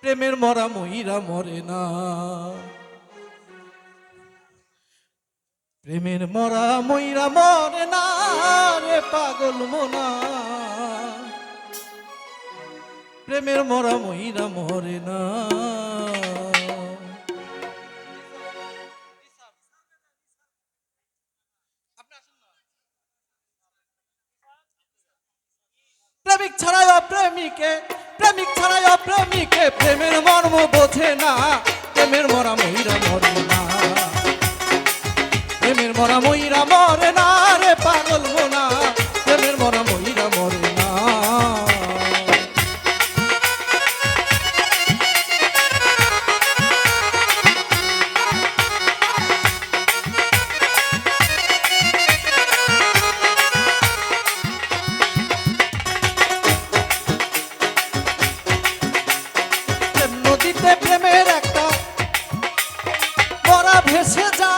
প্রেমের মরা ময়ূরা মরে না, প্রেমের মরা ময়ূরা মরে না রে পাগল মোনা, প্রেমের মরা ময়ূরা মরে না। প্রেমিক ছাড়াই অপ্রেমিকে, প্রেমিক ছাড়াই অপ্রেমিকে প্রেমের মর্ম বোঝে না, প্রেমের মরা ময়ূরা মরে না, প্রেমের মরা ময়ূরা মরে না রে পাগল মোনা, প্রেমের মরা ময়ূরা মরে না। নদীতে প্রেমের একটা মরা ভেসে যায়,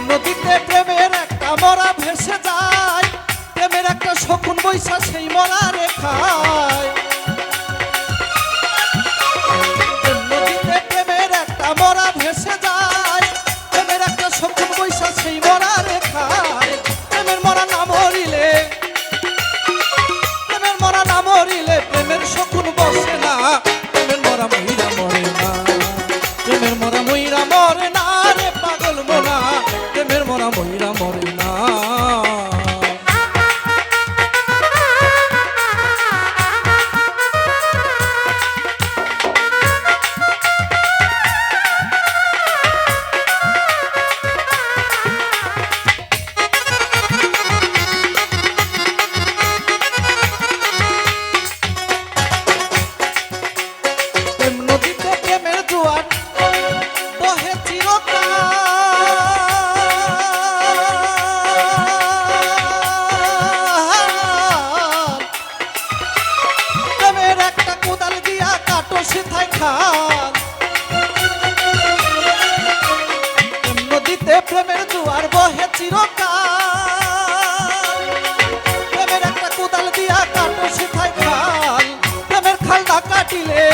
নদীতে প্রেমের একটা মরা ভেসে যায়, প্রেমের একটা শকুন বৈশা সেই মরা রেখায়, নদীতে প্রেমের একটা মরা ভেসে যায়, প্রেমের একটা শকুন বৈশা সেই মরা রেখায়, প্রেমের মরা না মরিলে, প্রেমের মরা না মরিলে প্রেমের শকুন বসে না, প্রেমের মরা ময়ূরা মরে না, প্রেমের মরা ময়ূরা মরে না রে পাগল মোনা, প্রেমের মরা ময়ূরা মরে না। নদীতে প্রেমের জোয়ার বহে চিরকাল, প্রেমের একটা কোদাল দিয়া কাটো সেথায় খাল, নদীতে প্রেমের জোয়ার বহে চিরকাল, প্রেমের একটা কোদাল দিয়া কাটো সেথায় খাল, প্রেমের খালটা কাটিলে,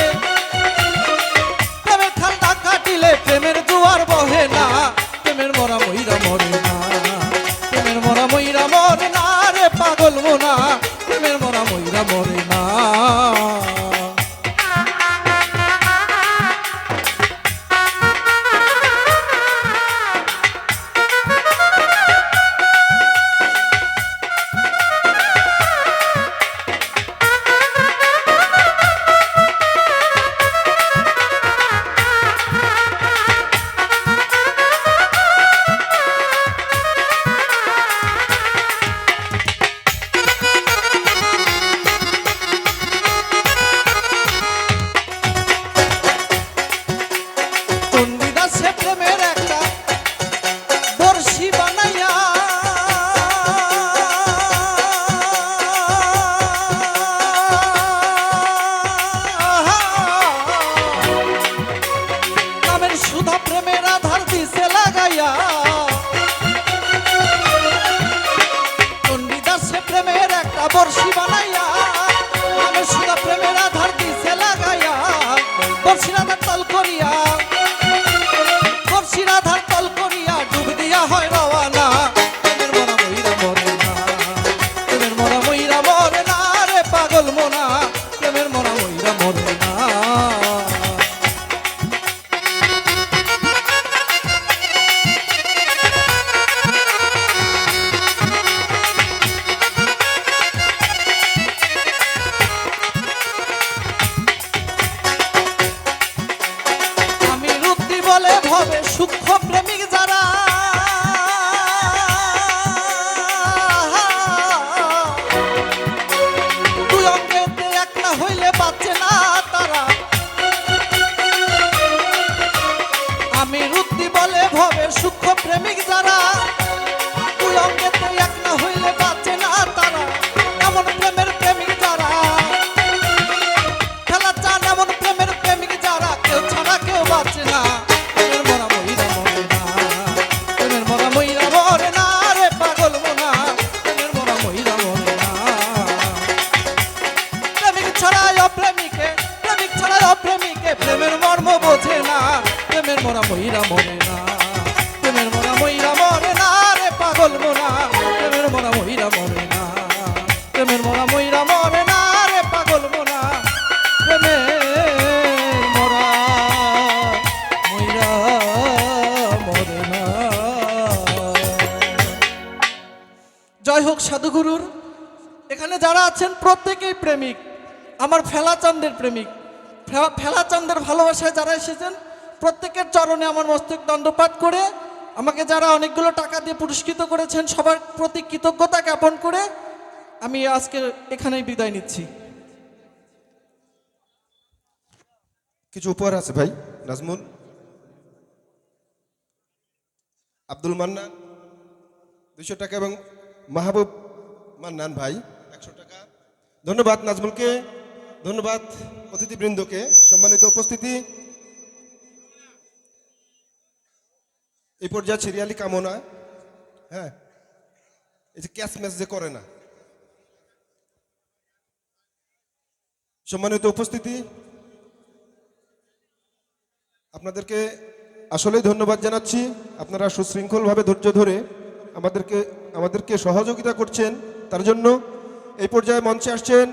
প্রেমের খালটা কাটিলে প্রেমের জোয়ার বহে না, প্রেমের মরা ময়ূরা মরে না, প্রেমের মরা ময়ূরা মরে না রে পাগল মোনা, প্রেমের মরা ময়ূরা মরে না। চণ্ডীদাসে প্রেমের একটা বর্ষি বানাইয়া, নামের সুধা প্রেমের আধার দিছে লাগাইয়া, চণ্ডীদাসে প্রেমের একটা বর্ষি বানাইয়া, নামের সুধা প্রেমের আধার দিছে লাগাইয়া, বর্ষির আধার তল করিয়া, বর্ষির আধার তল করিয়া ডুব দিয়া হয় রওয়ানা, প্রেমের মরা ময়ূরা মরে না, প্রেমের মরা ময়ূরা মরে না রে পাগল মোনা, প্রেমের মরা ময়ূরা মরে না। আমি রুদ্ধি বলে ভবে সূক্ষ্ম প্রেমিক যারা, দুই অঙ্গেতে এক না হইলে বাঁচে না তারা, আমি রুদ্ধি বলে ভবে সূক্ষ্ম প্রেমিক যারা, দুই অঙ্গেতে এক না হইলে বাঁচে না তারা, এমন প্রেমের প্রেমিক যারা, খেলা চান এমন প্রেমের প্রেমিক যারা, কেউ ছাড়া কেউ বাঁচে না, প্রেমের মরা ময়ূরা মরে না, ময়রা মরে না প্রেমের মরা ময়রা মরে না রে পাগল মোরা প্রেমের মরা ময়রা মরে না প্রেমের মরা ময়রা মরে না রে পাগল মোরা প্রেমের মরা ময়রা মরে না। জয় হোক সাধুগুরুর। এখানে যারা আছেন প্রত্যেকেই প্রেমিক, আমার ফেলাচাঁদের প্রেমিক। ফেলাচাঁদের ভালোবাসায় যারা এসেছেন প্রত্যেকের চরণে আমার মস্তক দণ্ডপাত করে, আমাকে যারা অনেকগুলো টাকা দিয়ে পুরস্কৃত করেছেন সবার প্রতি কৃতজ্ঞতা জ্ঞাপন করে আমি আজকে এখানেই বিদায় নিচ্ছি। কিছু উপহার আছে ভাই। নাজমুল, আব্দুল মান্নান 200 টাকা এবং মাহবুব মান্নান ভাই 100 টাকা। ধন্যবাদ নাজমুলকে, ধন্যবাদ অতিথিবৃন্দকে। সম্মানিত উপস্থিতি, এই পর্যায়ে সিরিয়ালি কামনা। হ্যাঁ, এই যে ক্যাশ ম্যাচ যে করে না। সম্মানিত উপস্থিতি, আপনাদেরকে আসলেই ধন্যবাদ জানাচ্ছি। আপনারা সুশৃঙ্খলভাবে ধৈর্য ধরে আমাদেরকে সহযোগিতা করছেন, তার জন্য। এই পর্যায়ে মঞ্চে আসছেন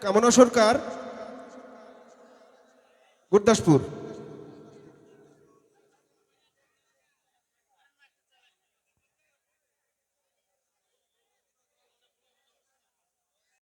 কামনা সরকার, গুরদাসপুর।